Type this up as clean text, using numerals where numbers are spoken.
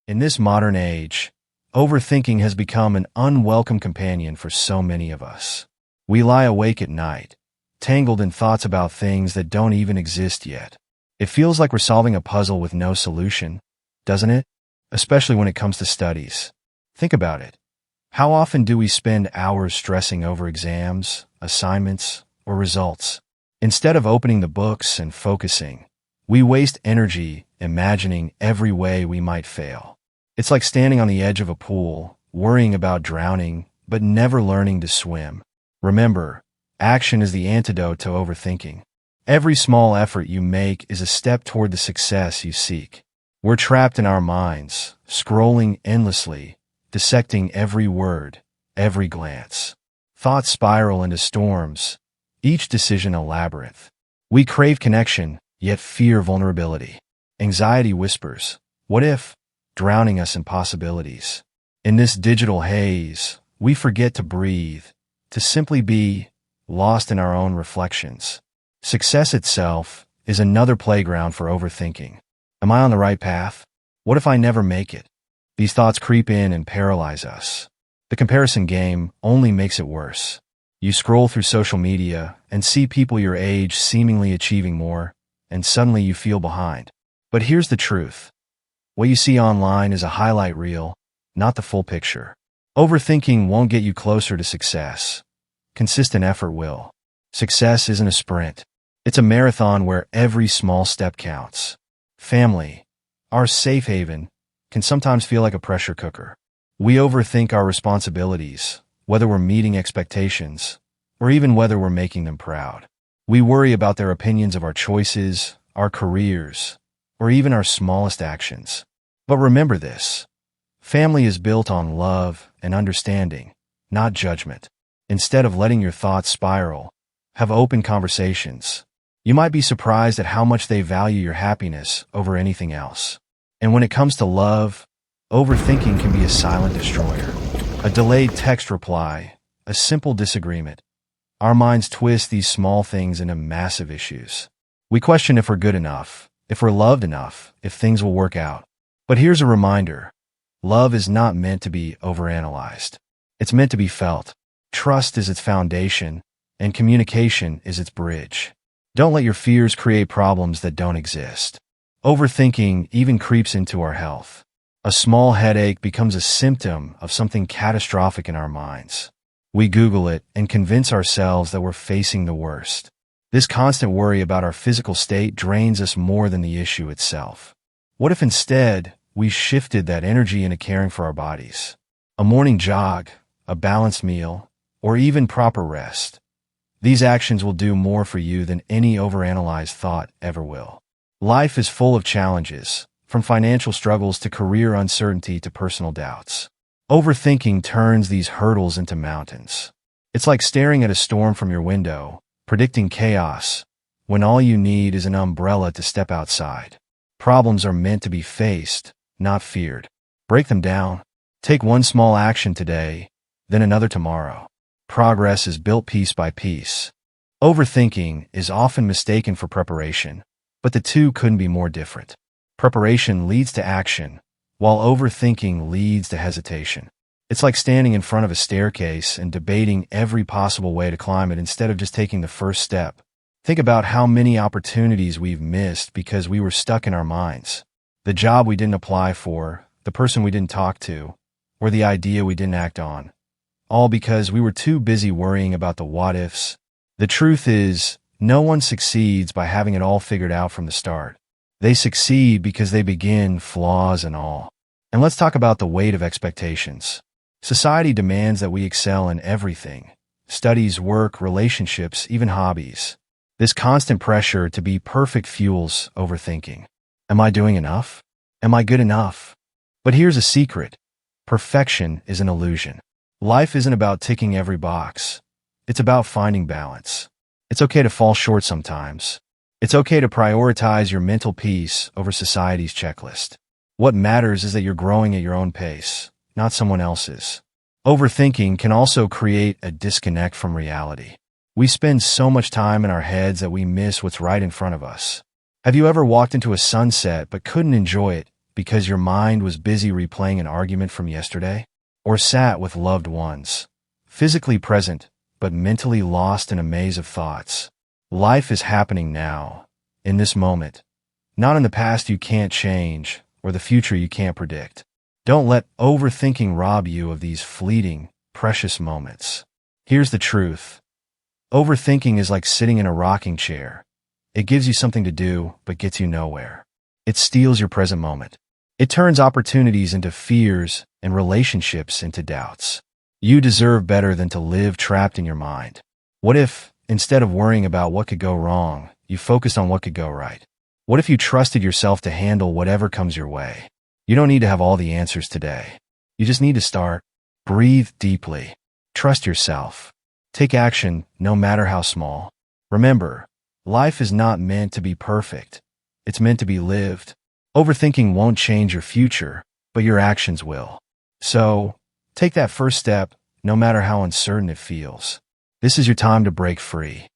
In this modern age, overthinking has become an unwelcome companion for so many of us. We lie awake at night, tangled in thoughts about things that don't even exist yet. It feels like we're solving a puzzle with no solution, doesn't it? Especially when it comes to studies. Think about it. How often do we spend hours stressing over exams, assignments, or results? Instead of opening the books and focusing, we waste energy imagining every way we might fail. It's like standing on the edge of a pool, worrying about drowning, but never learning to swim. Remember, action is the antidote to overthinking. Every small effort you make is a step toward the success you seek. We're trapped in our minds, scrolling endlessly, dissecting every word, every glance. Thoughts spiral into storms, each decision a labyrinth. We crave connection, yet fear vulnerability. Anxiety whispers, "What if?" drowning us in possibilities. In this digital haze, we forget to breathe, to simply be, lost in our own reflections. Success itself is another playground for overthinking. Am I on the right path? What if I never make it? These thoughts creep in and paralyze us. The comparison game only makes it worse. You scroll through social media and see people your age seemingly achieving more, and suddenly you feel behind. But here's the truth. What you see online is a highlight reel, not the full picture. Overthinking won't get you closer to success. Consistent effort will. Success isn't a sprint. It's a marathon where every small step counts. Family, our safe haven, can sometimes feel like a pressure cooker. We overthink our responsibilities, whether we're meeting expectations, or even whether we're making them proud. We worry about their opinions of our choices, our careers, or even our smallest actions. But remember this. Family is built on love and understanding, not judgment. Instead of letting your thoughts spiral, have open conversations. You might be surprised at how much they value your happiness over anything else. And when it comes to love, overthinking can be a silent destroyer. A delayed text reply, a simple disagreement. Our minds twist these small things into massive issues. We question if we're good enough, if we're loved enough, if things will work out. But here's a reminder. Love is not meant to be overanalyzed. It's meant to be felt. Trust is its foundation, and communication is its bridge. Don't let your fears create problems that don't exist. Overthinking even creeps into our health. A small headache becomes a symptom of something catastrophic in our minds. We Google it and convince ourselves that we're facing the worst. This constant worry about our physical state drains us more than the issue itself. What if instead we shifted that energy into caring for our bodies? A morning jog, a balanced meal, or even proper rest. These actions will do more for you than any overanalyzed thought ever will. Life is full of challenges, from financial struggles to career uncertainty to personal doubts. Overthinking turns these hurdles into mountains. It's like staring at a storm from your window, predicting chaos, when all you need is an umbrella to step outside. Problems are meant to be faced, not feared. Break them down. Take one small action today, then another tomorrow. Progress is built piece by piece. Overthinking is often mistaken for preparation, but the two couldn't be more different. Preparation leads to action, while overthinking leads to hesitation. It's like standing in front of a staircase and debating every possible way to climb it instead of just taking the first step. Think about how many opportunities we've missed because we were stuck in our minds. The job we didn't apply for, the person we didn't talk to, or the idea we didn't act on. All because we were too busy worrying about the what-ifs. The truth is, no one succeeds by having it all figured out from the start. They succeed because they begin, flaws and all. And let's talk about the weight of expectations. Society demands that we excel in everything. Studies, work, relationships, even hobbies. This constant pressure to be perfect fuels overthinking. Am I doing enough? Am I good enough? But here's a secret. Perfection is an illusion. Life isn't about ticking every box. It's about finding balance. It's okay to fall short sometimes. It's okay to prioritize your mental peace over society's checklist. What matters is that you're growing at your own pace, not someone else's. Overthinking can also create a disconnect from reality. We spend so much time in our heads that we miss what's right in front of us. Have you ever walked into a sunset but couldn't enjoy it because your mind was busy replaying an argument from yesterday? Or sat with loved ones, physically present, but mentally lost in a maze of thoughts? Life is happening now, in this moment, not in the past you can't change or the future you can't predict. Don't let overthinking rob you of these fleeting, precious moments. Here's the truth. Overthinking is like sitting in a rocking chair. It gives you something to do, but gets you nowhere. It steals your present moment. It turns opportunities into fears and relationships into doubts. You deserve better than to live trapped in your mind. What if, instead of worrying about what could go wrong, you focused on what could go right? What if you trusted yourself to handle whatever comes your way? You don't need to have all the answers today. You just need to start. Breathe deeply. Trust yourself. Take action, no matter how small. Remember, life is not meant to be perfect. It's meant to be lived. Overthinking won't change your future, but your actions will. So, take that first step, no matter how uncertain it feels. This is your time to break free.